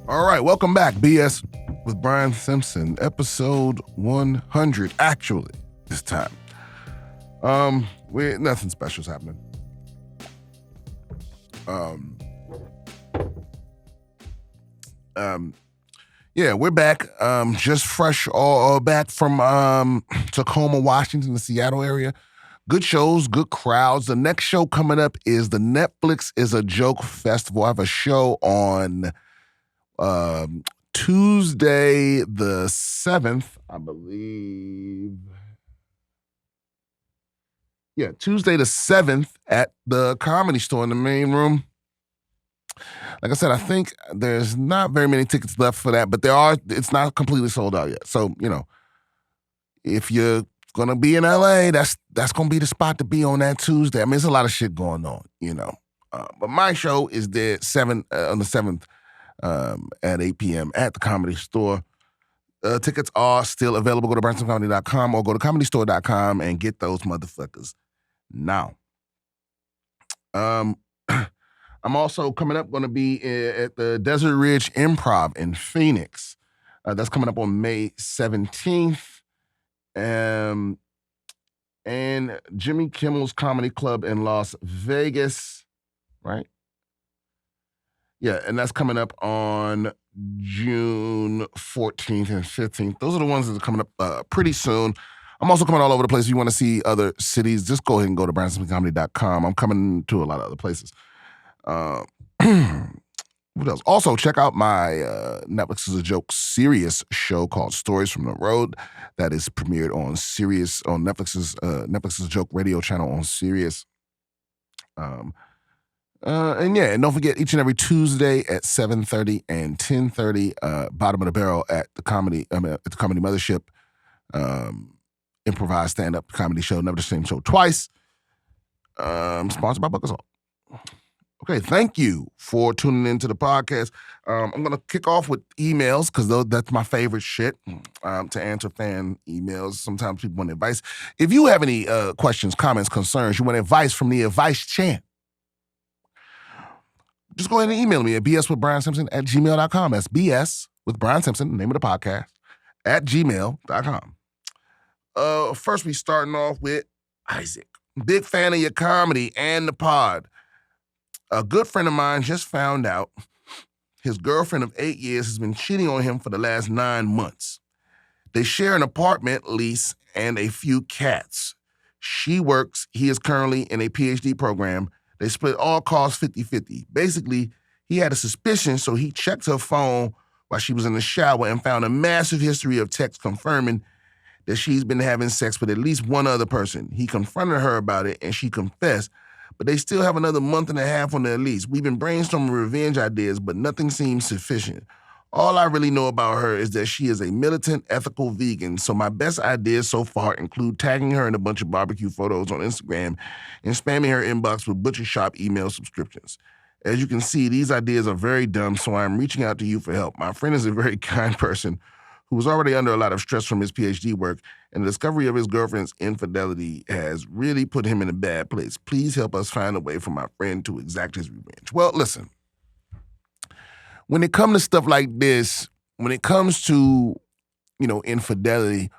All right, welcome back. BS with Brian Simpson, episode 100. Actually, this time, nothing special's happening. Yeah, we're back. Just fresh, all back from Tacoma, Washington, the Seattle area. Good shows, good crowds. The next show coming up is the Netflix is a Joke Festival. I have a show on Tuesday the 7th, I believe. Yeah, Tuesday the 7th at the Comedy Store in the main room. Like I said, I think there's not very many tickets left for that, but it's not completely sold out yet. So, if you're going to be in LA, that's going to be the spot to be on that Tuesday. I mean, there's a lot of shit going on, But my show is there on the 7th at 8 p.m. at the Comedy Store. Tickets are still available. Go to BrianSimpsonComedy.com or go to ComedyStore.com and get those motherfuckers now. I'm also coming up going to be at the Desert Ridge Improv in Phoenix. That's coming up on May 17th. And Jimmy Kimmel's Comedy Club in Las Vegas, right? Yeah, and that's coming up on June 14th and 15th. Those are the ones that are coming up pretty soon. I'm also coming all over the place. If you want to see other cities, just go ahead and go to BrianSimpsonComedy.com. I'm coming to a lot of other places. What else? Also, check out my Netflix is a Joke serious show called Stories from the Road. That is premiered on Sirius, on Netflix's Netflix's Joke radio channel on Sirius. And don't forget, each and every Tuesday at 7:30 and 10:30, Bottom of the Barrel at the Comedy Mothership, improvised stand-up comedy show, never the same show twice. Sponsored by Buckasalt. Okay, thank you for tuning into the podcast. I'm going to kick off with emails because that's my favorite shit, to answer fan emails. Sometimes people want advice. If you have any questions, comments, concerns, you want advice from the advice champ, just go ahead and email me at BSwithBrianSimpson@gmail.com. That's BS with Brian Simpson, the name of the podcast, at gmail.com. First, we starting off with Isaac. Big fan of your comedy and the pod. A good friend of mine just found out his girlfriend of 8 years has been cheating on him for the last 9 months. They share an apartment lease and a few cats. She works. He is currently in a PhD program. They split all costs 50-50. Basically, he had a suspicion, so he checked her phone while she was in the shower and found a massive history of texts confirming that she's been having sex with at least one other person. He confronted her about it, and she confessed, but they still have another month and a half on their lease. We've been brainstorming revenge ideas, but nothing seems sufficient. All I really know about her is that she is a militant, ethical vegan, so my best ideas so far include tagging her in a bunch of barbecue photos on Instagram and spamming her inbox with butcher shop email subscriptions. As you can see, these ideas are very dumb, so I'm reaching out to you for help. My friend is a very kind person who was already under a lot of stress from his PhD work, and the discovery of his girlfriend's infidelity has really put him in a bad place. Please help us find a way for my friend to exact his revenge. Well, listen, when it comes to stuff like this, when it comes to, infidelity,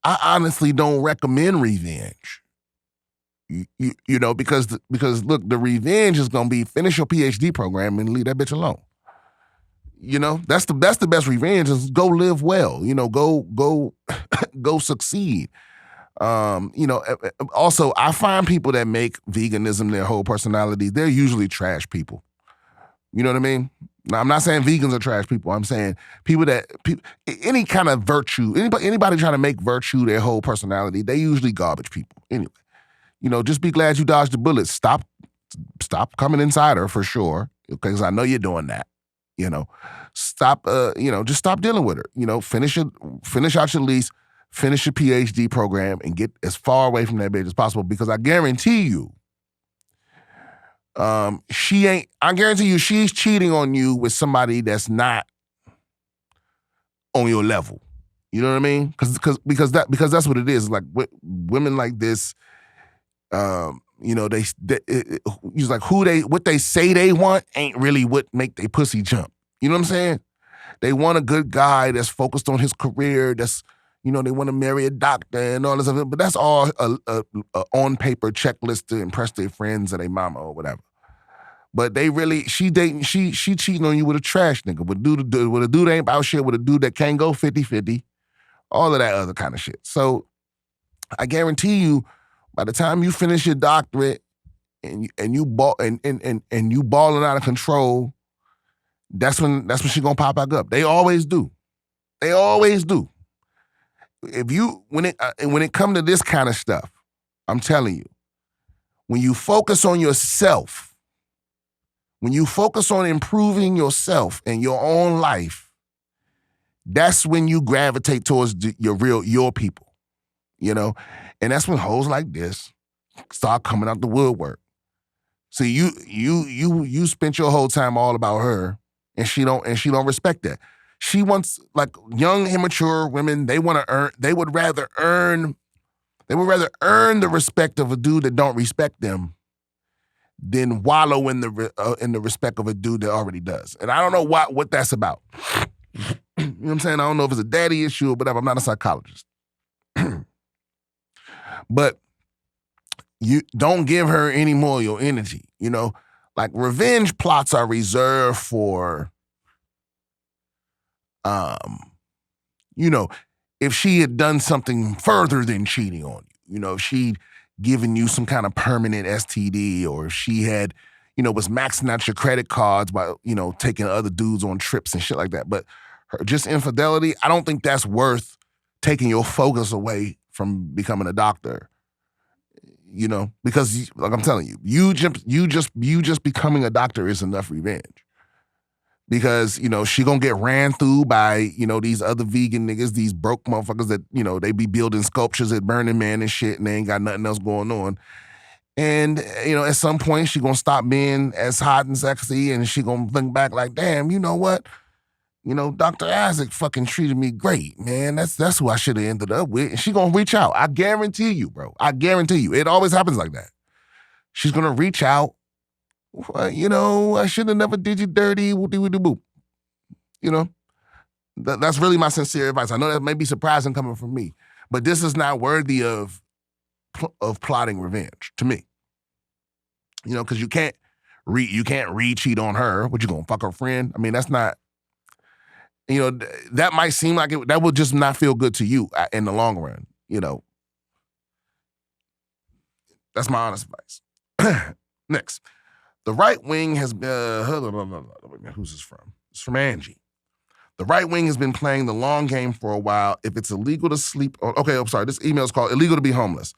I honestly don't recommend revenge. Because look, the revenge is going to be finish your PhD program and leave that bitch alone. That's the best revenge is go live well, go succeed. Also, I find people that make veganism their whole personality, they're usually trash people. You know what I mean? Now, I'm not saying vegans are trash people. I'm saying any kind of virtue, anybody trying to make virtue their whole personality, they usually garbage people. Anyway, just be glad you dodged the bullet. Stop coming inside her for sure, because I know you're doing that. Stop, just stop dealing with her. Finish out your lease, finish your PhD program, and get as far away from that bitch as possible, because I guarantee you, she's cheating on you with somebody that's not on your level. You know what I mean? Because that's what it is. Like women like this, what they say they want ain't really what make they pussy jump. You know what I'm saying? They want a good guy that's focused on his career, that's, they want to marry a doctor and all this other, but that's all a on paper checklist to impress their friends or their mama or whatever. But they really, she cheating on you with a trash nigga, with a dude that ain't about shit, with a dude that can't go 50-50, all of that other kind of shit. So I guarantee you, by the time you finish your doctorate and you balling out of control, that's when she gonna pop back up. They always do. They always do. When it come to this kind of stuff, I'm telling you, when you focus on yourself, when you focus on improving yourself and your own life, that's when you gravitate towards your people, and that's when hoes like this start coming out the woodwork. See, you spent your whole time all about her, and she don't respect that. She wants, like, young, immature women, they would rather earn the respect of a dude that don't respect them than wallow in the respect of a dude that already does. And I don't know what that's about. You know what I'm saying? I don't know if it's a daddy issue or whatever. I'm not a psychologist. But you don't give her any more of your energy, Like, revenge plots are reserved for, if she had done something further than cheating on you, if she'd given you some kind of permanent STD, or if she had, was maxing out your credit cards by, taking other dudes on trips and shit like that. But her just infidelity, I don't think that's worth taking your focus away from becoming a doctor. Because, like I'm telling you, you just becoming a doctor is enough revenge. Because, she gonna get ran through by, these other vegan niggas, these broke motherfuckers that, they be building sculptures at Burning Man and shit, and they ain't got nothing else going on. And, at some point, she gonna stop being as hot and sexy, and she gonna think back like, damn, you know what? Dr. Isaac fucking treated me great, man. That's who I should have ended up with. And she gonna reach out. I guarantee you, bro. I guarantee you. It always happens like that. She's gonna reach out. Well, I should have never did you dirty. Boop. That's really my sincere advice. I know that may be surprising coming from me, but this is not worthy of plotting revenge to me. Because you can't re-cheat on her. What, you gonna fuck her friend? I mean, that's not. That might seem like that would just not feel good to you in the long run. That's my honest advice. Next. The right wing has been, who's this from? It's from Angie. The right wing has been playing the long game for a while. If it's illegal to sleep on, this email is called Illegal to Be Homeless.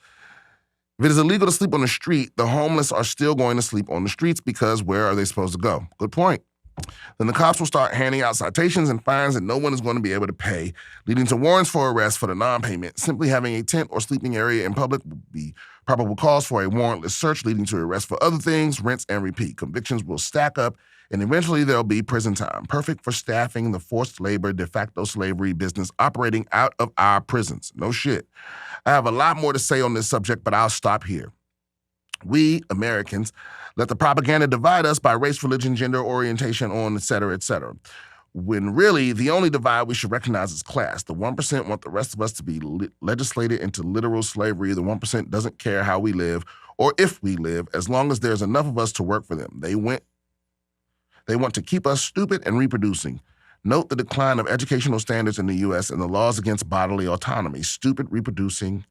If it is illegal to sleep on the street, the homeless are still going to sleep on the streets because where are they supposed to go? Good point. Then the cops will start handing out citations and fines that no one is going to be able to pay, leading to warrants for arrest for the non-payment. Simply having a tent or sleeping area in public would be probable cause for a warrantless search, leading to arrest for other things, rinse and repeat. Convictions will stack up, and eventually there'll be prison time. Perfect for staffing the forced labor, de facto slavery business operating out of our prisons. No shit. I have a lot more to say on this subject, but I'll stop here. We, Americans, let the propaganda divide us by race, religion, gender, orientation, et cetera, et cetera. When really, the only divide we should recognize is class. The 1% want the rest of us to be legislated into literal slavery. The 1% doesn't care how we live or if we live, as long as there's enough of us to work for them. They want to keep us stupid and reproducing. Note the decline of educational standards in the U.S. and the laws against bodily autonomy. Stupid, reproducing,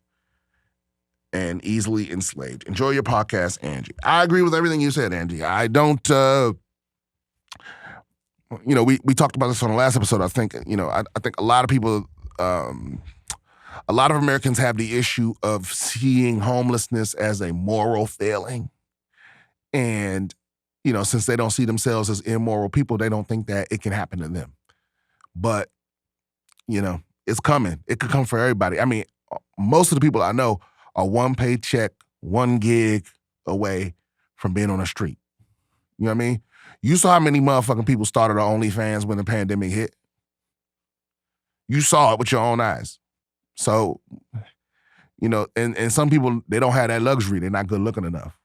and easily enslaved. Enjoy your podcast, Angie. I agree with everything you said, Angie. I don't, we talked about this on the last episode. I think, I think a lot of people, a lot of Americans have the issue of seeing homelessness as a moral failing. And, since they don't see themselves as immoral people, they don't think that it can happen to them. But, it's coming. It could come for everybody. I mean, most of the people I know are one paycheck, one gig away from being on the street. You know what I mean? You saw how many motherfucking people started on OnlyFans when the pandemic hit. You saw it with your own eyes. So, and some people, they don't have that luxury. They're not good looking enough,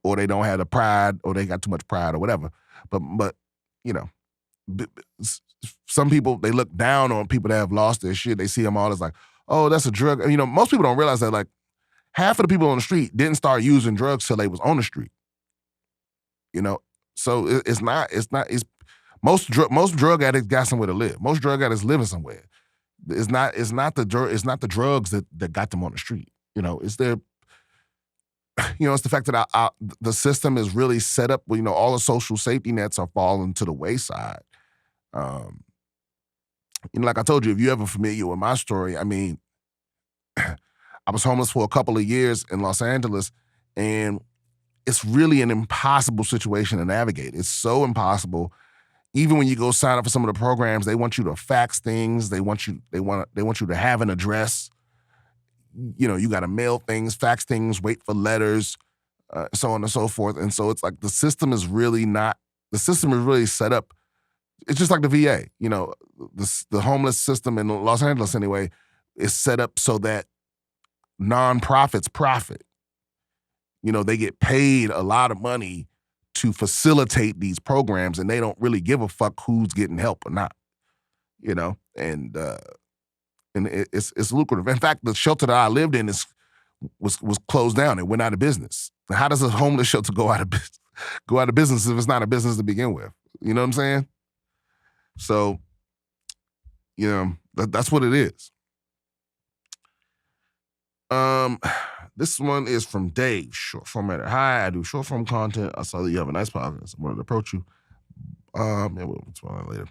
or they don't have the pride, or they got too much pride or whatever. But some people, they look down on people that have lost their shit. They see them all as like, oh, that's a drug. You know, most people don't realize that like half of the people on the street didn't start using drugs till they was on the street. You know, so it's most drug addicts got somewhere to live. Most drug addicts living somewhere. It's not the drugs that got them on the street. You know, it's their, you know, it's the fact that the system is really set up. You know, all the social safety nets are falling to the wayside. You know, like I told you, if you're ever familiar with my story, I mean, I was homeless for a couple of years in Los Angeles, and it's really an impossible situation to navigate. It's so impossible. Even when you go sign up for some of the programs, they want you to fax things. They want you to have an address. You know, you got to mail things, fax things, wait for letters, so on and so forth. And so it's like the system is really set up. It's just like the VA. You know, the homeless system in Los Angeles anyway is set up so that nonprofits profit. You know, they get paid a lot of money to facilitate these programs, and they don't really give a fuck who's getting help or not. You know, and it's lucrative. In fact, the shelter that I lived in was closed down. It went out of business. How does a homeless shelter go out of business if it's not a business to begin with? You know what I'm saying? So, you know, that's what it is. This one is from Dave, short form editor. Hi, I do short form content. I saw that you have a nice podcast. I wanted to approach you. Yeah, we'll talk about that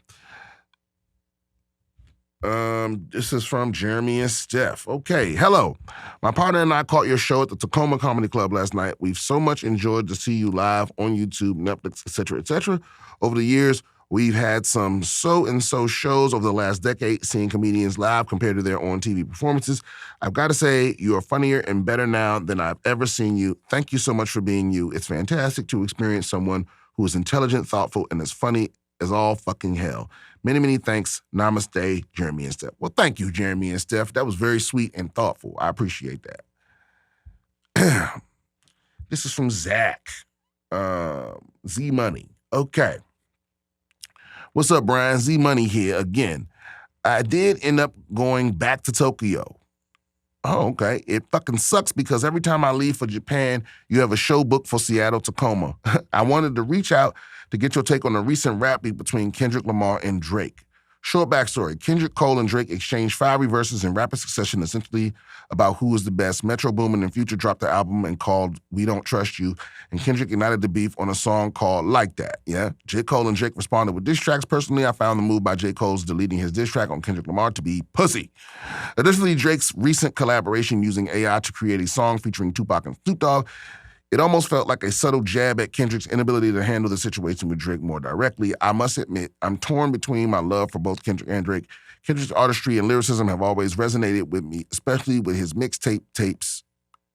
later. This is from Jeremy and Steph. Okay, hello. My partner and I caught your show at the Tacoma Comedy Club last night. We've so much enjoyed to see you live on YouTube, Netflix, etc., etc. Over the years, we've had some so-and-so shows over the last decade, seeing comedians live compared to their on-TV performances. I've got to say, you are funnier and better now than I've ever seen you. Thank you so much for being you. It's fantastic to experience someone who is intelligent, thoughtful, and as funny as all fucking hell. Many, many thanks. Namaste, Jeremy and Steph. Well, thank you, Jeremy and Steph. That was very sweet and thoughtful. I appreciate that. This is from Zach. Z-Money. Okay. What's up, Brian? Z-Money here again. I did end up going back to Tokyo. Oh, okay. It fucking sucks because every time I leave for Japan, you have a show booked for Seattle, Tacoma. I wanted to reach out to get your take on the recent rap beef between Kendrick Lamar and Drake. Short backstory. Kendrick, Cole, and Drake exchanged fiery verses in rapid succession, essentially about who is the best. Metro Boomin and Future dropped the album and called We Don't Trust You, and Kendrick ignited the beef on a song called Like That, yeah? J. Cole and Drake responded with diss tracks. Personally, I found the move by J. Cole's deleting his diss track on Kendrick Lamar to be pussy. Additionally, Drake's recent collaboration using AI to create a song featuring Tupac and Snoop Dogg, it almost felt like a subtle jab at Kendrick's inability to handle the situation with Drake more directly. I must admit, I'm torn between my love for both Kendrick and Drake. Kendrick's artistry and lyricism have always resonated with me, especially with his mixtape tapes.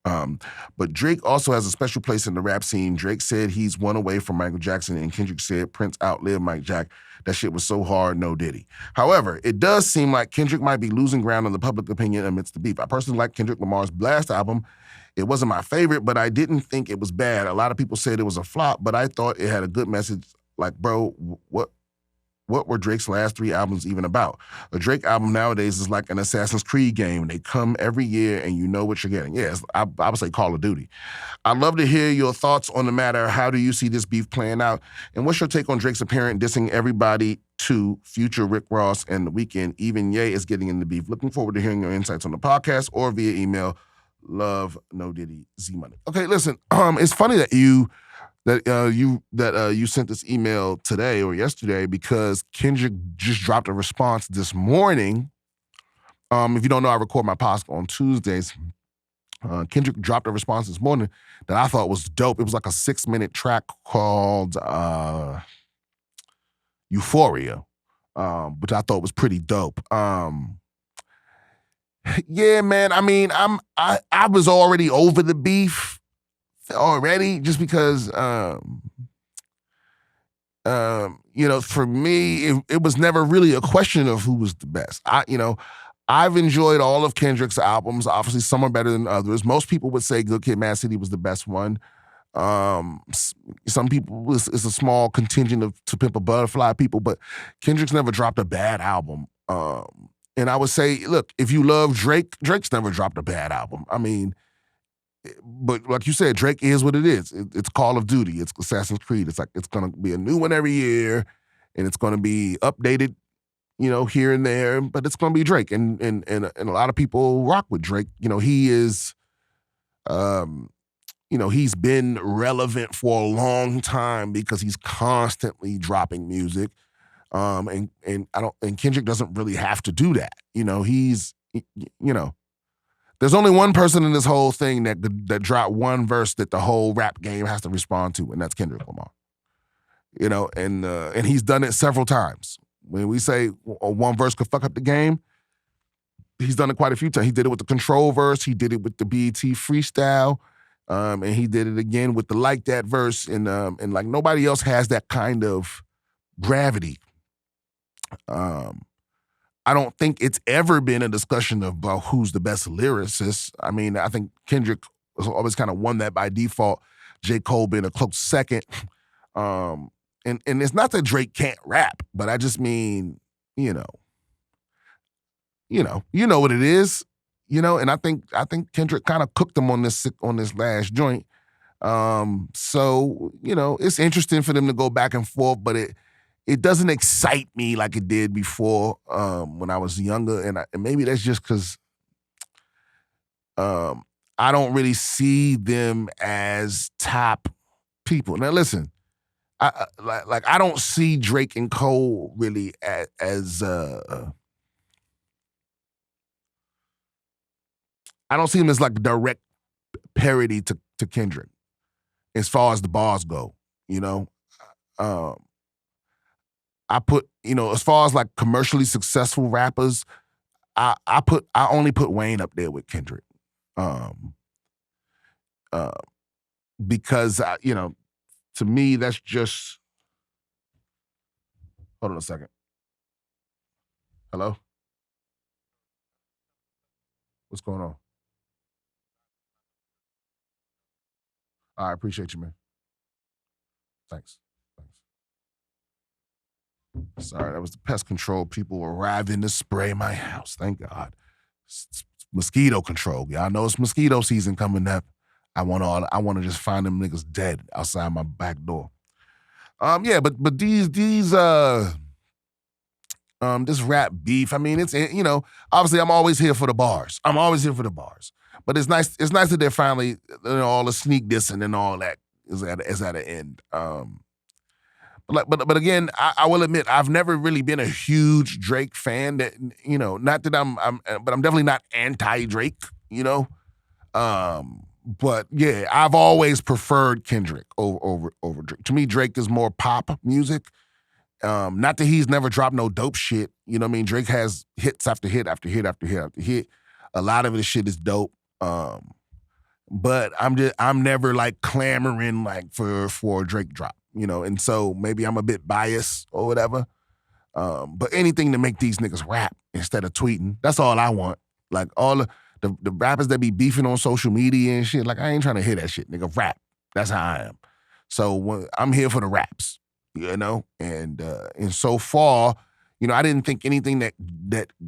But Drake also has a special place in the rap scene. Drake said he's one away from Michael Jackson, and Kendrick said Prince outlived Mike Jack. That shit was so hard, no diddy. However, it does seem like Kendrick might be losing ground in the public opinion amidst the beef. I personally like Kendrick Lamar's Blast album. It wasn't my favorite, but I didn't think it was bad. A lot of people said it was a flop, but I thought it had a good message. Like, bro, what were Drake's last 3 albums even about? A Drake album nowadays is like an Assassin's Creed game. They come every year and you know what you're getting. Yes, I would say Call of Duty. I'd love to hear your thoughts on the matter. How do you see this beef playing out? And what's your take on Drake's apparent dissing everybody to Future, Rick Ross, and The Weeknd? Even Ye is getting in the beef. Looking forward to hearing your insights on the podcast or via email. Love, no diddy, Z-Money. Okay, listen, it's funny that you sent this email today or yesterday because Kendrick just dropped a response this morning. If you don't know, I record my podcast on Tuesdays. Kendrick dropped a response this morning that I thought was dope. It was like a 6-minute track called Euphoria, which I thought was pretty dope. Yeah, man. I mean, I was already over the beef already, just because you know, for me, it was never really a question of who was the best. I've enjoyed all of Kendrick's albums. Obviously, some are better than others. Most people would say Good Kid, Mad City was the best one. Some people, it's a small contingent of To Pimp a Butterfly people, but Kendrick's never dropped a bad album. And I would say, look, if you love Drake, Drake's never dropped a bad album. I mean, but like you said, Drake is what it is. It's Call of Duty. It's Assassin's Creed. It's like it's gonna be a new one every year, and it's gonna be updated, here and there. But it's gonna be Drake, and a lot of people rock with Drake. He is, he's been relevant for a long time because he's constantly dropping music. And Kendrick doesn't really have to do that. There's only one person in this whole thing that dropped one verse that the whole rap game has to respond to, and that's Kendrick Lamar. And he's done it several times. When we say one verse could fuck up the game, he's done it quite a few times. He did it with the Control verse. He did it with the BET freestyle. And he did it again with the Like That verse. And like nobody else has that kind of gravity. I don't think it's ever been a discussion about who's the best lyricist. I mean, I think Kendrick has always kind of won that by default. J. Cole being a close second. And it's not that Drake can't rap, but I just mean, you know what it is, and I think Kendrick kind of cooked him on this last joint. So, it's interesting for them to go back and forth, but it doesn't excite me like it did before when I was younger, and maybe that's just because I don't really see them as top people. Now, listen, I don't see Drake and Cole really as I don't see him as like direct parody to Kendrick as far as the bars go. I put, as far as like commercially successful rappers, I only put Wayne up there with Kendrick. Because to me that's just, hold on a second. Hello? What's going on? I appreciate you, man. Thanks. Sorry, that was the pest control people arriving to spray my house. Thank God. It's mosquito control. Y'all know it's mosquito season coming up. I want to just find them niggas dead outside my back door. But these this rap beef. I mean, it's obviously I'm always here for the bars. But it's nice that they're finally all the sneak dissing and all that is at an end. But again, I will admit I've never really been a huge Drake fan. That not that but I'm definitely not anti-Drake. But yeah, I've always preferred Kendrick over Drake. To me, Drake is more pop music. Not that he's never dropped no dope shit. You know what I mean? Drake has hits after hit after hit after hit after hit. A lot of his shit is dope. But I'm never like clamoring like for a Drake drop, and so maybe I'm a bit biased or whatever. But anything to make these niggas rap instead of tweeting, that's all I want. Like all the rappers that be beefing on social media and shit, like I ain't trying to hear that shit, nigga. Rap. That's how I am. So I'm here for the raps, and so far, I didn't think anything that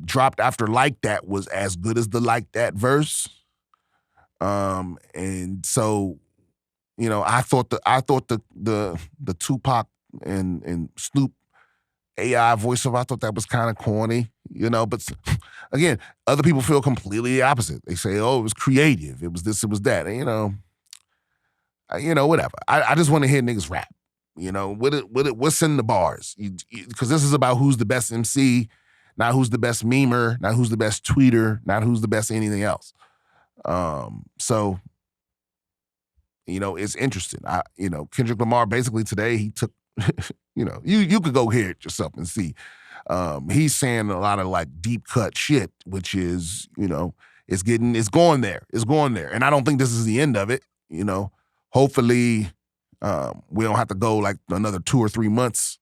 dropped after Like That was as good as the Like That verse. And so, I thought the Tupac and Snoop AI voiceover, I thought that was kind of corny, but again, other people feel completely the opposite. They say, oh, it was creative. It was this, it was that. And, whatever. I just want to hear niggas rap, what's in the bars? Because this is about who's the best MC, not who's the best memer, not who's the best tweeter, not who's the best anything else. So, it's interesting. Kendrick Lamar basically today, he took, you could go hear it yourself and see. He's saying a lot of like deep cut shit, which is, it's going there. And I don't think this is the end of it. Hopefully, we don't have to go like another 2 or 3 months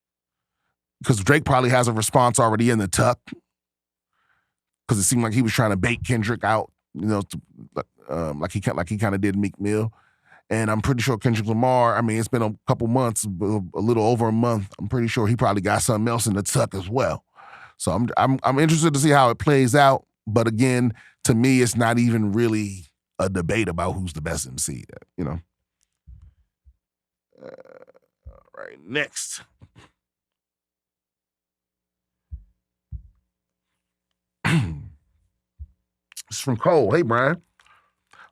because Drake probably has a response already in the tuck because it seemed like he was trying to bait Kendrick out. Like he kind of did Meek Mill, And I'm pretty sure Kendrick Lamar, I mean, it's been a couple months, a little over a month. I'm pretty sure he probably got something else in the tuck as well. So I'm interested to see how it plays out. But again, to me, it's not even really a debate about who's the best MC. You know. All right, next. It's from Cole. Hey, Brian.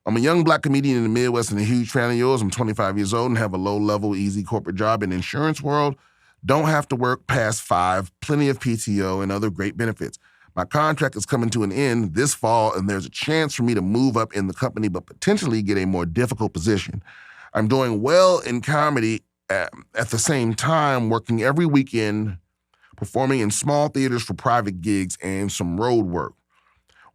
I'm a young black comedian in the Midwest and a huge fan of yours. I'm 25 years old and have a low-level, easy corporate job in the insurance world. Don't have to work past 5, plenty of PTO and other great benefits. My contract is coming to an end this fall, and there's a chance for me to move up in the company but potentially get a more difficult position. I'm doing well in comedy at the same time, working every weekend, performing in small theaters for private gigs and some road work.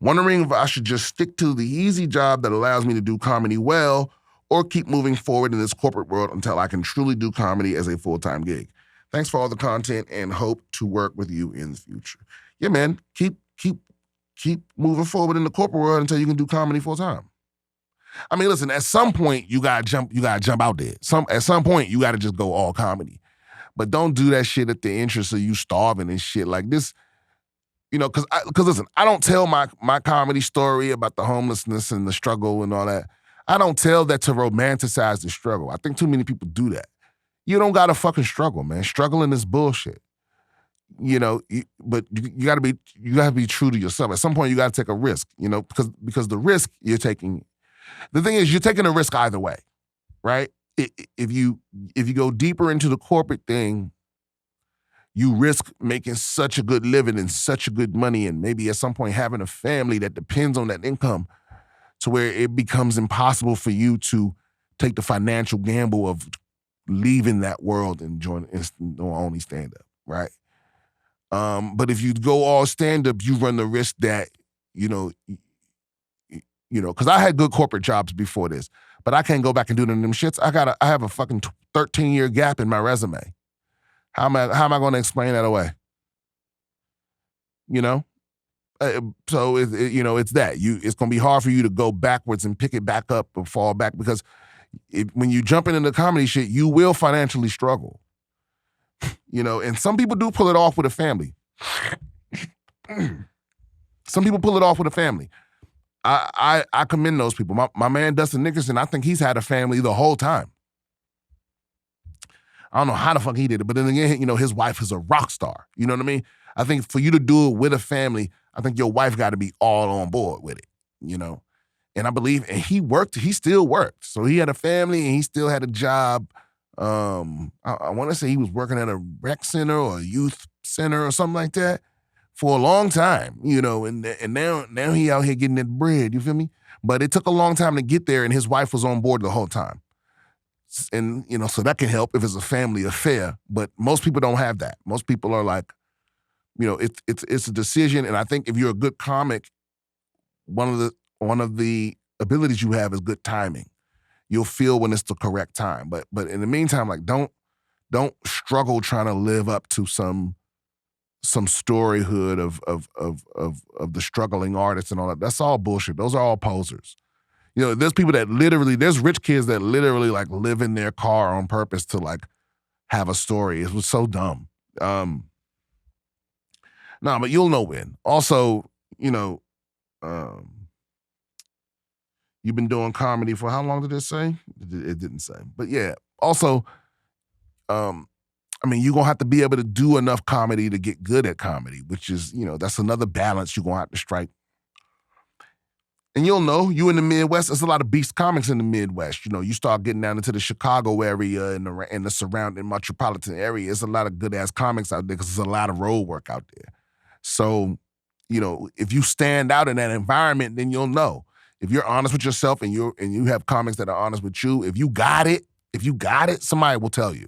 Wondering if I should just stick to the easy job that allows me to do comedy well or keep moving forward in this corporate world until I can truly do comedy as a full-time gig. Thanks for all the content and hope to work with you in the future. Yeah, man, keep moving forward in the corporate world until you can do comedy full-time. I mean, listen, at some point you gotta jump out there. At some point you gotta just go all comedy. But don't do that shit at the interest of you starving and shit like this. You know, because listen, I don't tell my comedy story about the homelessness and the struggle and all that. I don't tell that to romanticize the struggle. I think too many people do that. You don't gotta fucking struggle, man. Struggling is bullshit. You know, but you gotta be true to yourself. At some point, you gotta take a risk. You know, because the risk you're taking, the thing is, you're taking a risk either way, right? If you go deeper into the corporate thing, you risk making such a good living and such a good money and maybe at some point having a family that depends on that income to where it becomes impossible for you to take the financial gamble of leaving that world and only stand-up, right? But if you go all stand-up, you run the risk that, because I had good corporate jobs before this, but I can't go back and do them shits. I have a fucking 13-year gap in my resume. How am I going to explain that away? You know? So it's that. It's going to be hard for you to go backwards and pick it back up or fall back because when you jump into the comedy shit, you will financially struggle. And some people do pull it off with a family. Some people pull it off with a family. I commend those people. My man Dustin Nickerson, I think he's had a family the whole time. I don't know how the fuck he did it, but then again, his wife is a rock star. You know what I mean? I think for you to do it with a family, I think your wife got to be all on board with it, And I believe, and he still worked. So he had a family and he still had a job. I want to say he was working at a rec center or a youth center or something like that for a long time, and now he out here getting that bread, you feel me? But it took a long time to get there and his wife was on board the whole time. And, so that can help if it's a family affair, but most people don't have that. Most people are like, it's a decision. And I think if you're a good comic, one of the abilities you have is good timing. You'll feel when it's the correct time. But in the meantime, like don't struggle trying to live up to some storyhood of the struggling artists and all that. That's all bullshit. Those are all posers. There's people there's rich kids that literally like live in their car on purpose to like have a story. It was so dumb. But you'll know when. Also, you've been doing comedy for how long did it say? It didn't say. But yeah, also, you're going to have to be able to do enough comedy to get good at comedy, which is, that's another balance you're going to have to strike. And you'll know, you in the Midwest, there's a lot of beast comics in the Midwest. You start getting down into the Chicago area and the surrounding metropolitan area. There's a lot of good-ass comics out there because there's a lot of road work out there. So, if you stand out in that environment, then you'll know. If you're honest with yourself and you have comics that are honest with you, if you got it, somebody will tell you.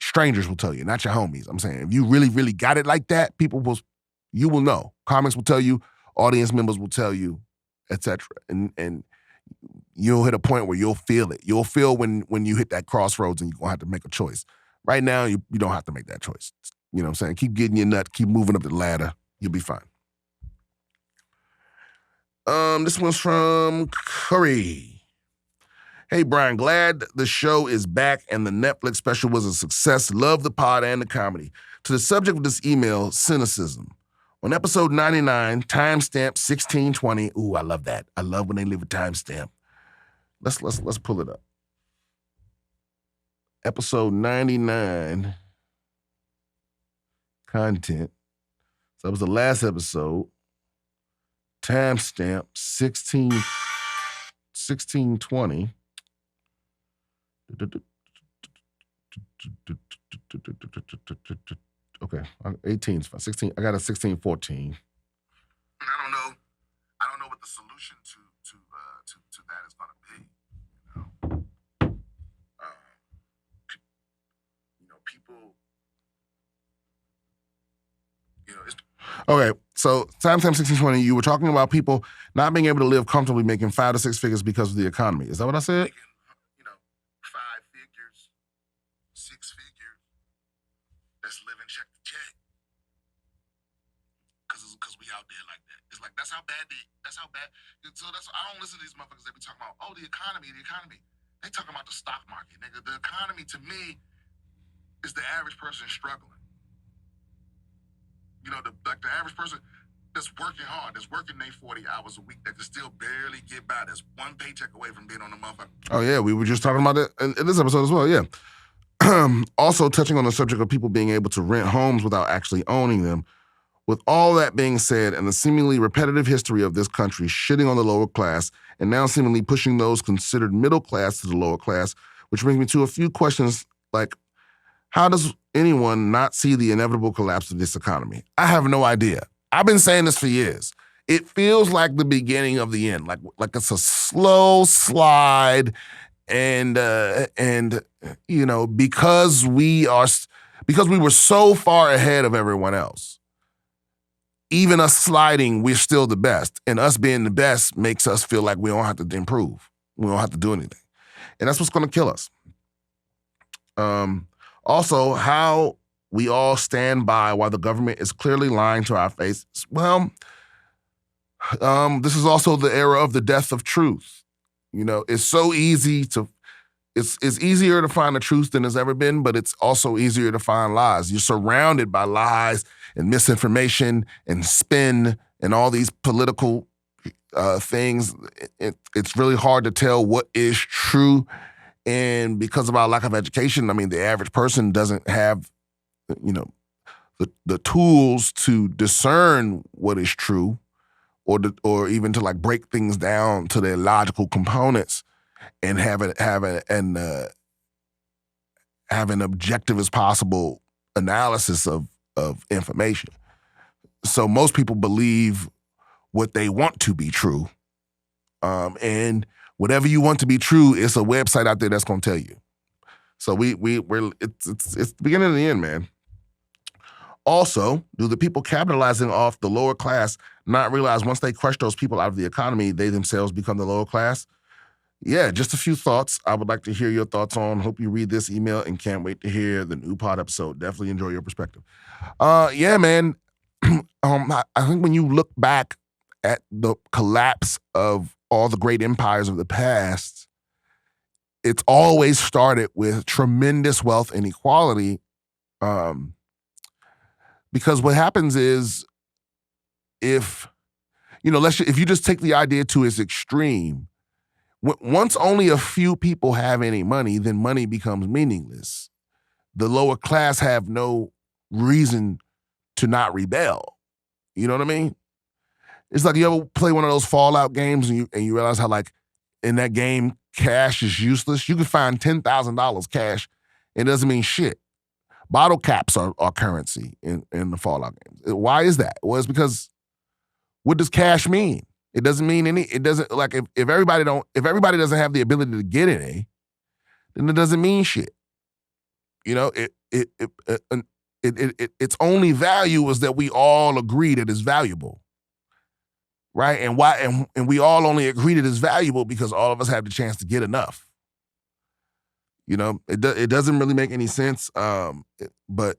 Strangers will tell you, not your homies. I'm saying, if you really, really got it like that, you will know. Comics will tell you, audience members will tell you, etc. And you'll hit a point where you'll feel it. You'll feel when you hit that crossroads and you're going to have to make a choice. Right now, you don't have to make that choice. You know what I'm saying? Keep getting your nut, keep moving up the ladder. You'll be fine. This one's from Curry. Hey, Brian, glad the show is back and the Netflix special was a success. Love the pod and the comedy. To the subject of this email, Cynicism. On episode 99, timestamp 1620. Ooh, I love that. I love when they leave a timestamp. Let's pull it up. Episode 99, content. So that was the last episode. Timestamp 1620. Okay, 18 is fine. 16. I got a 1614. I don't know what the solution to that is going to be. People. Okay, so timestamp 1620. You were talking about people not being able to live comfortably, making 5 to 6 figures because of the economy. Is that what I said? Making, 5 figures, 6 figures. That's living check to check. Because we out there like that. It's like that's how bad. So I don't listen to these motherfuckers that be talking about, the economy. They talking about the stock market, nigga. The economy to me is the average person struggling. The average person that's working hard, that's working their 40 hours a week, that can still barely get by. That's one paycheck away from being on the motherfucker. Oh yeah, we were just talking about that in this episode as well. Yeah. Also touching on the subject of people being able to rent homes without actually owning them. With all that being said, and the seemingly repetitive history of this country shitting on the lower class, and now seemingly pushing those considered middle class to the lower class, which brings me to a few questions like, how does anyone not see the inevitable collapse of this economy? I have no idea. I've been saying this for years. It feels like the beginning of the end, like it's a slow slide, and because we were so far ahead of everyone else, even us sliding, we're still the best, and us being the best makes us feel like we don't have to improve, we don't have to do anything, and that's what's going to kill us. Also, how we all stand by while the government is clearly lying to our faces. Well, this is also the era of the death of truth. It's so easy it's easier to find the truth than it's ever been, but it's also easier to find lies. You're surrounded by lies and misinformation and spin and all these political things. It's really hard to tell what is true. And because of our lack of education, the average person doesn't have, the tools to discern what is true, or even to break things down to their logical components and have an objective as possible analysis of information. So most people believe what they want to be true, and whatever you want to be true, it's a website out there that's going to tell you. So it's the beginning of the end, man. Also, do the people capitalizing off the lower class not realize once they crush those people out of the economy, they themselves become the lower class? Yeah, just a few thoughts. I would like to hear your thoughts on. Hope you read this email and can't wait to hear the new pod episode. Definitely enjoy your perspective. Yeah, man. I think when you look back at the collapse of all the great empires of the past, it's always started with tremendous wealth inequality. Because what happens is, if you just take the idea to its extreme, once only a few people have any money, then money becomes meaningless. The lower class have no reason to not rebel. You know what I mean? It's like you ever play one of those Fallout games and you realize how in that game cash is useless. You can find $10,000 cash, it doesn't mean shit. Bottle caps are currency in the Fallout games. Why is that? Well, it's because what does cash mean? It doesn't mean any. It doesn't if everybody doesn't have the ability to get any, then it doesn't mean shit. Its only value is that we all agree that it's valuable, right? And we all only agree that it's valuable because all of us have the chance to get enough. It doesn't really make any sense. But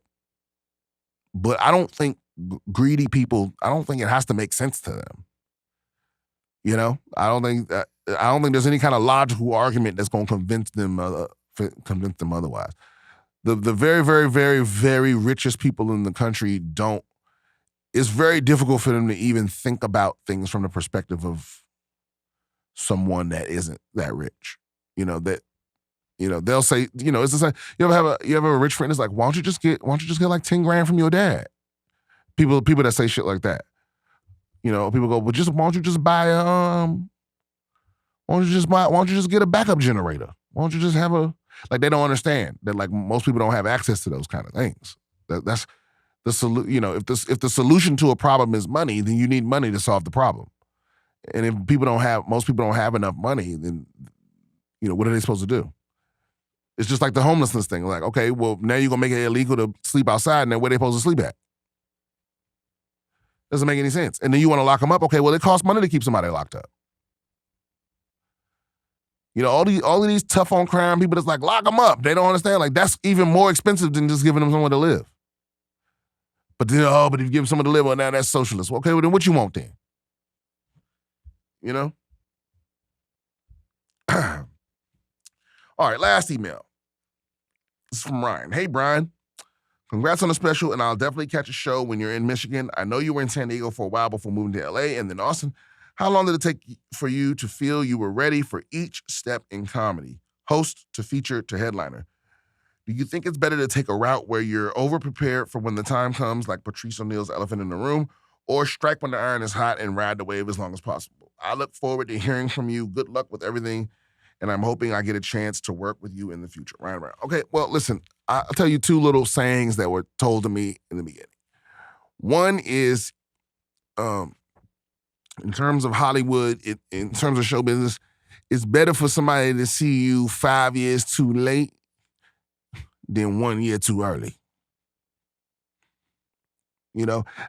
I don't think greedy people. I don't think it has to make sense to them. I don't think that I don't think there's any kind of logical argument that's going to convince them otherwise. The very, very, very, very richest people in the country don't. It's very difficult for them to even think about things from the perspective of someone that isn't that rich. They'll say, it's just like you ever have a rich friend that's like, why don't you just get like 10 grand from your dad? People that say shit like that. People go, well, why don't you just buy why don't you just get a backup generator? Why don't you just have they don't understand that like most people don't have access to those kind of things. That's the solution. If the solution to a problem is money, then you need money to solve the problem. And if most people don't have enough money, then what are they supposed to do? It's just like the homelessness thing. Like, okay, well, now you're gonna make it illegal to sleep outside, and then where they supposed to sleep at? Doesn't make any sense. And then you want to lock them up. Okay, well, it costs money to keep somebody locked up. All of these tough on crime people that's like, lock them up. They don't understand. Like, that's even more expensive than just giving them somewhere to live. But then, but if you give them somewhere to live, well, now that's socialist. Okay, well, then what you want then? All right, last email. This is from Ryan. Hey, Brian. Congrats on the special, and I'll definitely catch a show when you're in Michigan. I know you were in San Diego for a while before moving to LA and then Austin. How long did it take for you to feel you were ready for each step in comedy? Host to feature to headliner. Do you think it's better to take a route where you're over-prepared for when the time comes, like Patrice O'Neal's Elephant in the Room, or strike when the iron is hot and ride the wave as long as possible? I look forward to hearing from you. Good luck with everything, and I'm hoping I get a chance to work with you in the future. Ryan Brown. Okay, well, listen, I'll tell you two little sayings that were told to me in the beginning. One is, in terms of Hollywood, in terms of show business, it's better for somebody to see you 5 years too late than 1 year too early.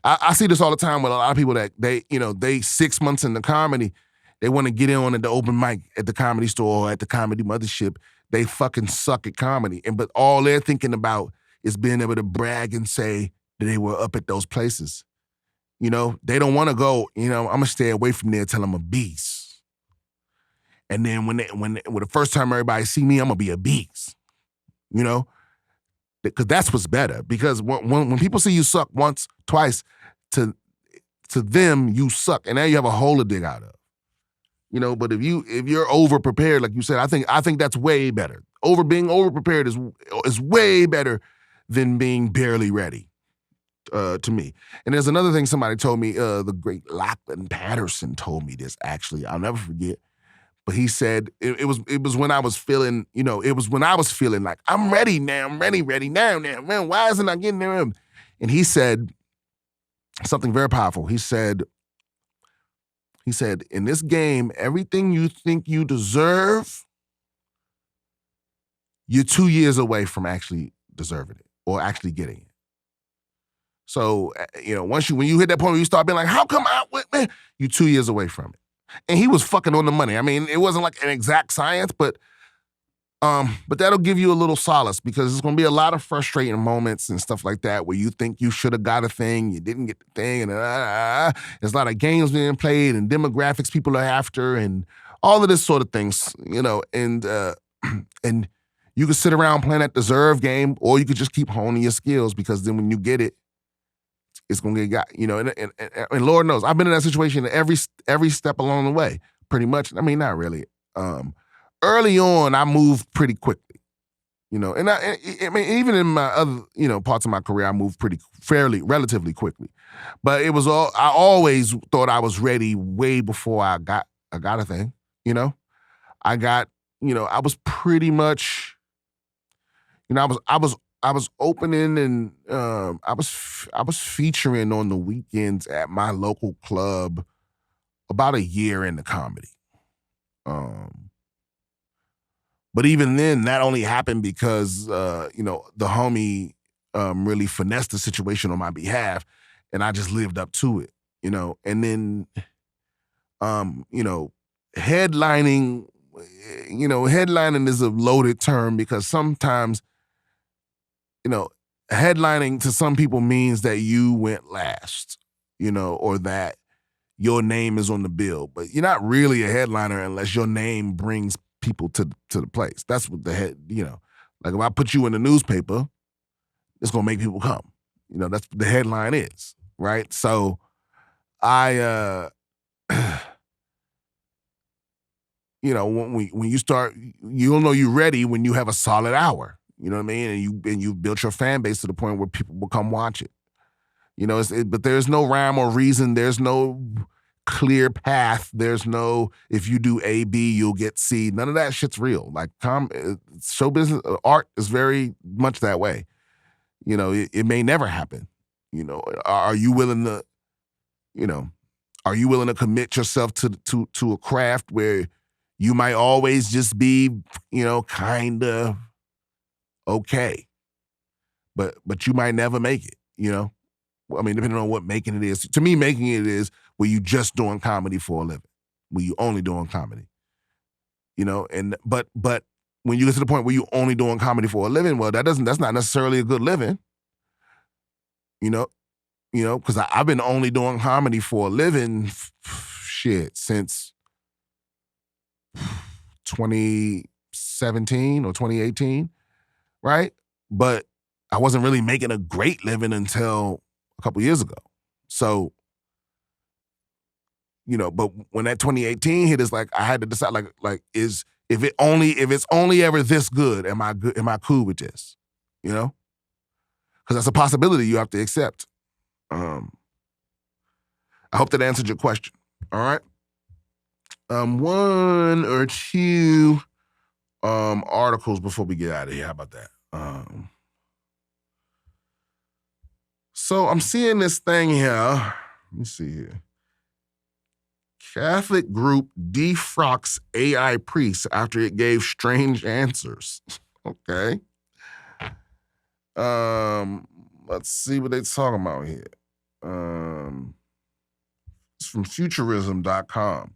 I see this all the time with a lot of people that they 6 months into comedy, they want to get in on at the open mic at the Comedy Store or at the Comedy Mothership. They fucking suck at comedy. But all they're thinking about is being able to brag and say that they were up at those places. They don't want to go, I'm going to stay away from there till I'm a beast. And then when the first time everybody see me, I'm going to be a beast. Because that's what's better. Because when people see you suck once, twice, to them, you suck. And now you have a hole to dig out of. But if you're over prepared, like you said, I think that's way better. Being over prepared is way better than being barely ready. To me. And there's another thing somebody told me, the great Lachlan Patterson told me this, actually. I'll never forget. But he said, it was when I was feeling, like, I'm ready now. I'm ready now. Man, why isn't I getting there? And he said something very powerful. He said, in this game, everything you think you deserve, you're 2 years away from actually deserving it or actually getting it. So, when you hit that point where you start being like, how come you're 2 years away from it. And he was fucking on the money. I mean, it wasn't like an exact science, but that'll give you a little solace because there's going to be a lot of frustrating moments and stuff like that where you think you should have got a thing, you didn't get the thing, and there's a lot of games being played and demographics people are after and all of this sort of things, and you could sit around playing that deserve game or you could just keep honing your skills because then when you get it, it's going to get got, and Lord knows, I've been in that situation every step along the way, pretty much. I mean, not really. Early on, I moved pretty quickly, and I mean, even in my other, parts of my career, I moved relatively quickly. But it was I always thought I was ready way before I got a thing, I got, I was pretty much, I was opening and I was featuring on the weekends at my local club about a year into comedy. But even then, that only happened because the homie really finessed the situation on my behalf, and I just lived up to it, And then, headlining, headlining is a loaded term because sometimes, headlining to some people means that you went last, or that your name is on the bill. But you're not really a headliner unless your name brings people to the place. That's what like if I put you in the newspaper, it's going to make people come. That's what the headline is, right? So I, when you start, you'll know you're ready when you have a solid hour. You know what I mean? And you've built your fan base to the point where people will come watch it. But there's no rhyme or reason. There's no clear path. There's no, if you do A, B, you'll get C. None of that shit's real. Like show business, art is very much that way. It may never happen. Are you willing to, commit yourself to a craft where you might always just be, kind of okay, but you might never make it, I mean, depending on what making it is. To me, making it is where you just doing comedy for a living, where you only doing comedy, but when you get to the point where you only doing comedy for a living, well, that's not necessarily a good living, because I've been only doing comedy for a living, since 2017 or 2018, right? But I wasn't really making a great living until a couple years ago. So, but when that 2018 hit, it's like I had to decide, like if it's only ever this good, am I good? Am I cool with this? Because that's a possibility you have to accept. I hope that answered your question. All right. One or two articles before we get out of here. How about that? So I'm seeing this thing here. Let me see here. Catholic group defrocks AI priest after it gave strange answers. Okay. Let's see what they're talking about here. It's from futurism.com.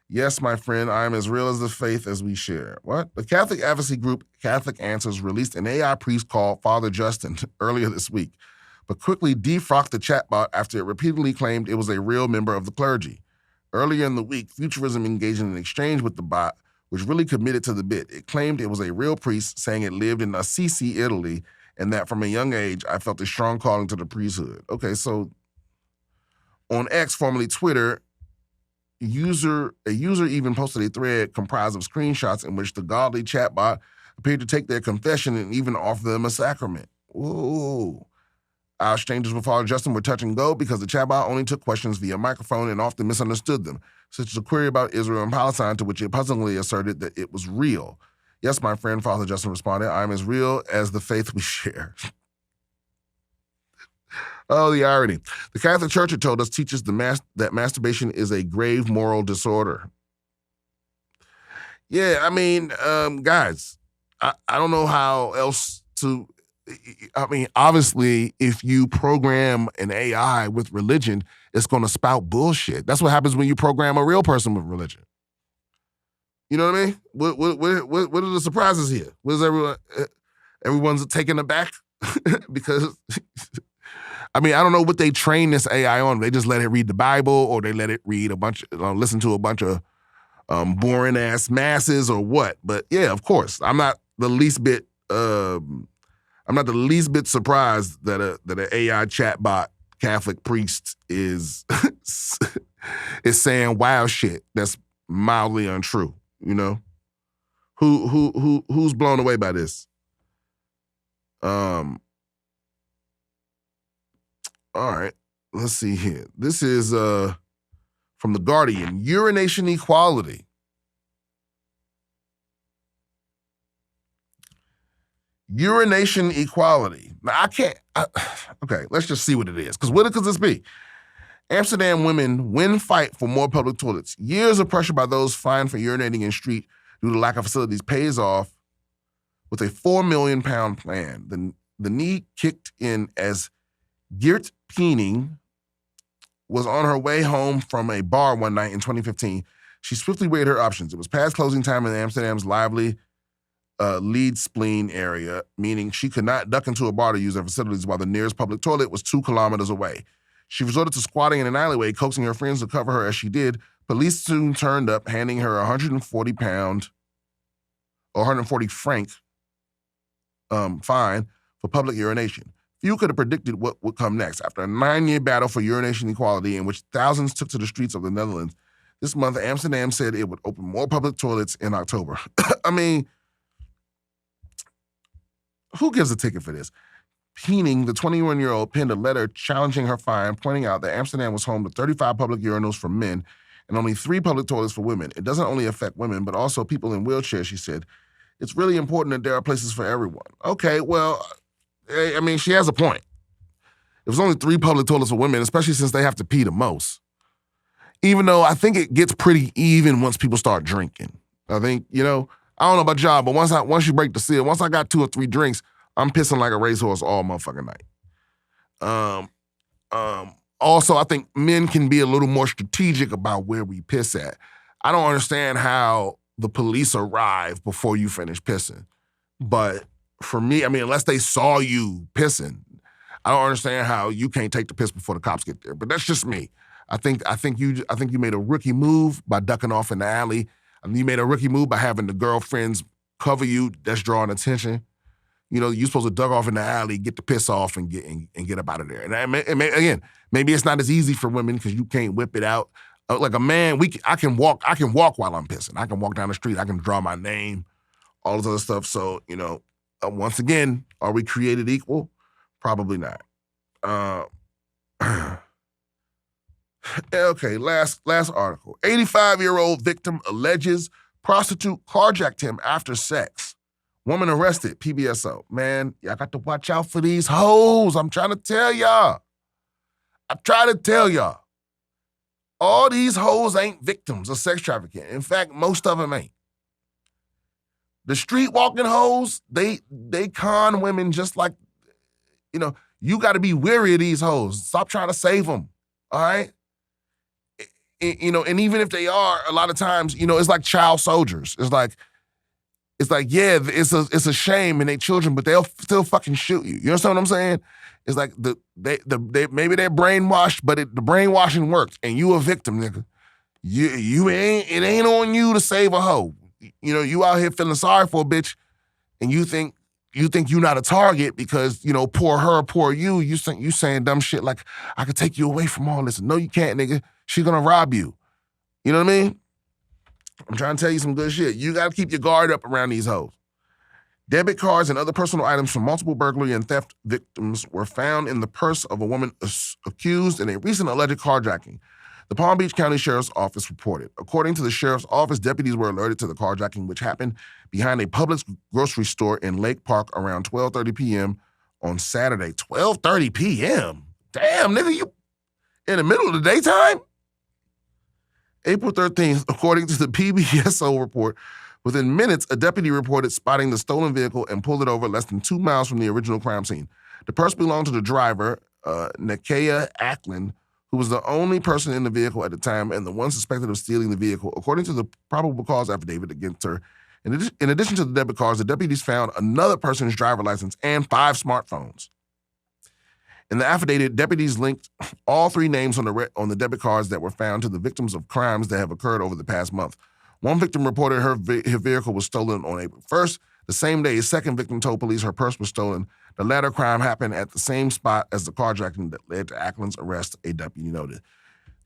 Yes, my friend, I am as real as the faith as we share. What? The Catholic advocacy group Catholic Answers released an AI priest called Father Justin earlier this week, but quickly defrocked the chatbot after it repeatedly claimed it was a real member of the clergy. Earlier in the week, Futurism engaged in an exchange with the bot, which really committed to the bit. It claimed it was a real priest, saying it lived in Assisi, Italy, and that from a young age, I felt a strong calling to the priesthood. Okay, so on X, formerly Twitter, a user even posted a thread comprised of screenshots in which the godly chatbot appeared to take their confession and even offer them a sacrament. Whoa. Our exchanges with Father Justin were touch and go because the chatbot only took questions via microphone and often misunderstood them, such as a query about Israel and Palestine, to which it puzzlingly asserted that it was real. Yes, my friend, Father Justin responded, I am as real as the faith we share. Oh, the irony. The Catholic Church, it told us, teaches that masturbation is a grave moral disorder. Yeah, I mean, guys, I don't know how else to... I mean, obviously, if you program an AI with religion, it's going to spout bullshit. That's what happens when you program a real person with religion. You know what I mean? What are the surprises here? What is everyone's taken aback? Because... I mean, I don't know what they train this AI on. They just let it read the Bible, or they let it read listen to a bunch of boring ass masses, or what. But yeah, of course, I'm not the least bit surprised that an AI chatbot Catholic priest is saying wild shit that's mildly untrue. Who's blown away by this? All right, let's see here. This is from The Guardian, Urination Equality. Urination Equality. Now, okay, let's just see what it is. Because what could this be? Amsterdam women win fight for more public toilets. Years of pressure by those fined for urinating in street due to lack of facilities pays off with a £4 million plan. The knee kicked in as Geert Peening was on her way home from a bar one night in 2015. She swiftly weighed her options. It was past closing time in Amsterdam's lively lead spleen area, meaning she could not duck into a bar to use their facilities while the nearest public toilet was 2 kilometers away. She resorted to squatting in an alleyway, coaxing her friends to cover her as she did. Police soon turned up, handing her a 140-pound or 140 franc fine for public urination. Few could have predicted what would come next. After a 9-year battle for urination equality in which thousands took to the streets of the Netherlands, this month Amsterdam said it would open more public toilets in October. I mean, who gives a ticket for this? Peening, the 21-year-old, penned a letter challenging her fine, pointing out that Amsterdam was home to 35 public urinals for men and only 3 public toilets for women. It doesn't only affect women, but also people in wheelchairs, she said. It's really important that there are places for everyone. Okay, well, I mean, she has a point. If there's only 3 public toilets for women, especially since they have to pee the most. Even though I think it gets pretty even once people start drinking. I think, I don't know about y'all, but once you break the seal, once I got 2 or 3 drinks, I'm pissing like a racehorse all motherfucking night. Also, I think men can be a little more strategic about where we piss at. I don't understand how the police arrive before you finish pissing. But for me, I mean, unless they saw you pissing, I don't understand how you can't take the piss before the cops get there. But that's just me. I think you made a rookie move by ducking off in the alley. I mean, you made a rookie move by having the girlfriends cover you. That's drawing attention. You're supposed to duck off in the alley, get the piss off, and get up out of there. And again, maybe it's not as easy for women because you can't whip it out. Like a man, I can walk while I'm pissing. I can walk down the street. I can draw my name, all this other stuff. So, once again, are we created equal? Probably not. Okay, last article. 85-year-old victim alleges prostitute carjacked him after sex. Woman arrested, PBSO. Man, y'all got to watch out for these hoes. I'm trying to tell y'all. All these hoes ain't victims of sex trafficking. In fact, most of them ain't. The street walking hoes, they con women just like, you got to be weary of these hoes. Stop trying to save them, all right? And even if they are, a lot of times, it's like child soldiers. It's like, yeah, it's a shame and they children, but they'll still fucking shoot you. You understand what I'm saying? It's like they maybe they're brainwashed, but the brainwashing worked, and you a victim, nigga. It ain't on you to save a hoe. You out here feeling sorry for a bitch, and you think you not a target because poor her, poor you. You saying dumb shit like I could take you away from all this. No, you can't, nigga. She's gonna rob you. You know what I mean? I'm trying to tell you some good shit. You got to keep your guard up around these hoes. Debit cards and other personal items from multiple burglary and theft victims were found in the purse of a woman accused in a recent alleged carjacking. The Palm Beach County Sheriff's Office reported. According to the Sheriff's Office, deputies were alerted to the carjacking, which happened behind a Publix grocery store in Lake Park around 12:30 p.m. on Saturday. 12:30 p.m.? Damn, nigga, you in the middle of the daytime? April 13th, according to the PBSO report, within minutes, a deputy reported spotting the stolen vehicle and pulled it over less than 2 miles from the original crime scene. The purse belonged to the driver, Nakia Ackland, who was the only person in the vehicle at the time and the one suspected of stealing the vehicle, according to the probable cause affidavit against her. In addition to the debit cards, the deputies found another person's driver license and 5 smartphones. In the affidavit, deputies linked all 3 names on the debit cards that were found to the victims of crimes that have occurred over the past month. One victim reported her vehicle was stolen on April 1st. The same day, a second victim told police her purse was stolen. The latter crime happened at the same spot as the carjacking that led to Ackland's arrest, a deputy noted.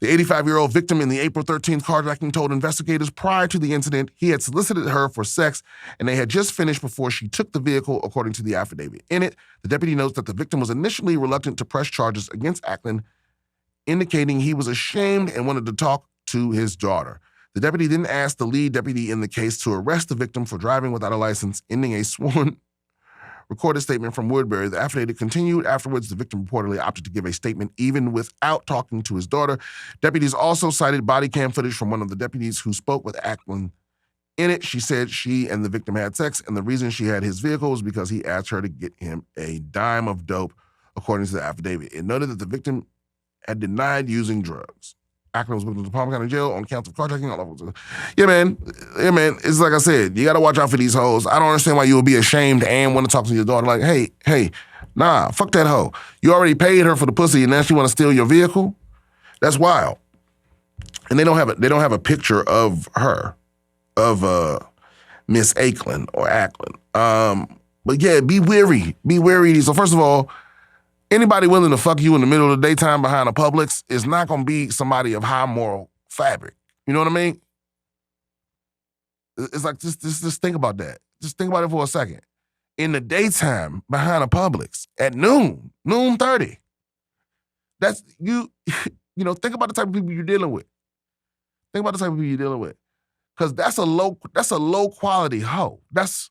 The 85-year-old victim in the April 13th carjacking told investigators prior to the incident he had solicited her for sex and they had just finished before she took the vehicle, according to the affidavit. In it, the deputy notes that the victim was initially reluctant to press charges against Ackland, indicating he was ashamed and wanted to talk to his daughter. The deputy then asked the lead deputy in the case to arrest the victim for driving without a license, ending a sworn recorded statement from Woodbury. The affidavit continued. Afterwards, the victim reportedly opted to give a statement even without talking to his daughter. Deputies also cited body cam footage from one of the deputies who spoke with Ackland. In it, she said she and the victim had sex, and the reason she had his vehicle was because he asked her to get him a dime of dope, according to the affidavit. It noted that the victim had denied using drugs. Ackland was with the Palm County Jail on count of carjacking. All over. Yeah, man. It's like I said, you got to watch out for these hoes. I don't understand why you would be ashamed and want to talk to your daughter like, hey, nah, fuck that hoe. You already paid her for the pussy and now she want to steal your vehicle? That's wild. And they don't have a picture of her, of Miss Ackland or Ackland. But yeah, be wary. Be wary. So first of all, anybody willing to fuck you in the middle of the daytime behind a Publix is not going to be somebody of high moral fabric. You know what I mean? It's like, just think about that. Just think about it for a second. In the daytime behind a Publix at noon 30. That's, you think about the type of people you're dealing with. Think about the type of people you're dealing with. Because that's a low quality hoe. That's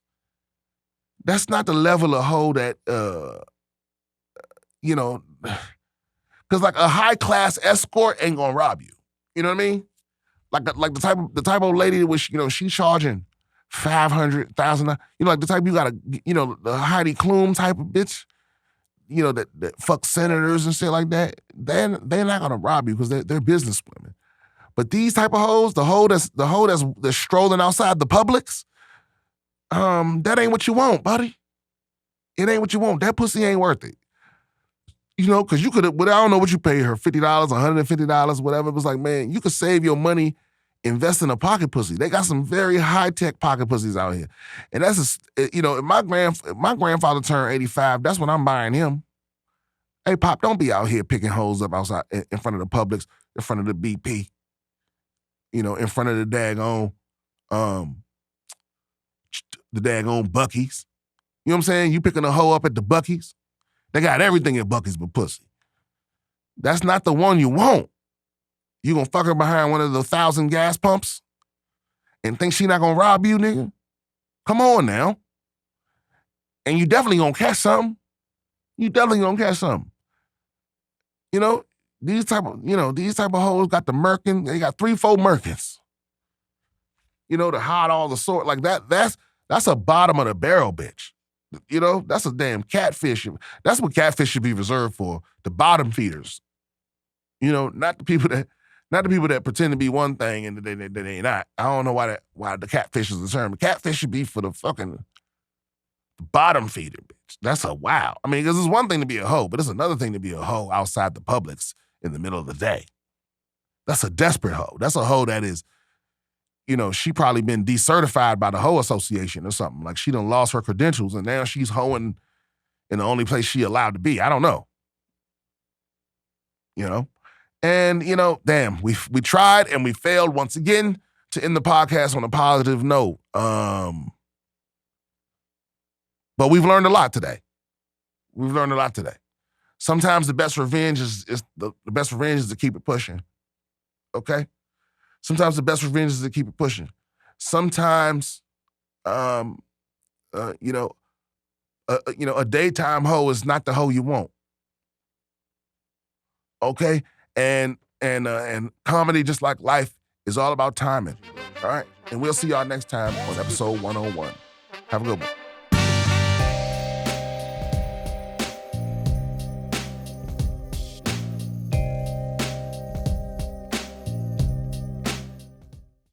not the level of hoe that, because like a high class escort ain't gonna rob you. You know what I mean? Like the type of lady which she's charging $500,000. Like the type you gotta the Heidi Klum type of bitch. That fuck senators and shit like that. They're not gonna rob you because they're business women. But these type of hoes, the hoe that's strolling outside the Publix, that ain't what you want, buddy. It ain't what you want. That pussy ain't worth it. Because you could have, I don't know what you pay her, $50, $150, whatever. It was like, man, you could save your money, invest in a pocket pussy. They got some very high-tech pocket pussies out here. And that's, if my grandfather turned 85, that's when I'm buying him. Hey, Pop, don't be out here picking hoes up outside in front of the Publix, in front of the BP, in front of the daggone Buc-ee's. You know what I'm saying? You picking a hoe up at the Buc-ee's. They got everything at Buc-ee's but pussy. That's not the one you want. You gonna fuck her behind one of the 1,000 gas pumps and think she not gonna rob you, nigga? Come on now. And you definitely gonna catch something. These type of hoes got the Merkin. They got 3-4 Merkins. To hide all the sort like that. That's a bottom of the barrel bitch. That's a damn catfish. That's what catfish should be reserved for. The bottom feeders. Not the people that pretend to be one thing and they not. I don't know why the catfish is the term. Catfish should be for the fucking bottom feeder, bitch. That's a wow. I mean, because it's one thing to be a hoe, but it's another thing to be a hoe outside the Publix in the middle of the day. That's a desperate hoe. That's a hoe that is, she probably been decertified by the Hoe Association or something. Like she done lost her credentials and now she's hoeing in the only place she allowed to be. I don't know. And, damn, we tried and we failed once again to end the podcast on a positive note. But we've learned a lot today. Sometimes the best revenge is the best revenge is to keep it pushing. Okay? Sometimes the best revenge is to keep it pushing. Sometimes, a daytime hoe is not the hoe you want. Okay? And comedy, just like life, is all about timing. All right? And we'll see y'all next time on episode 101. Have a good one.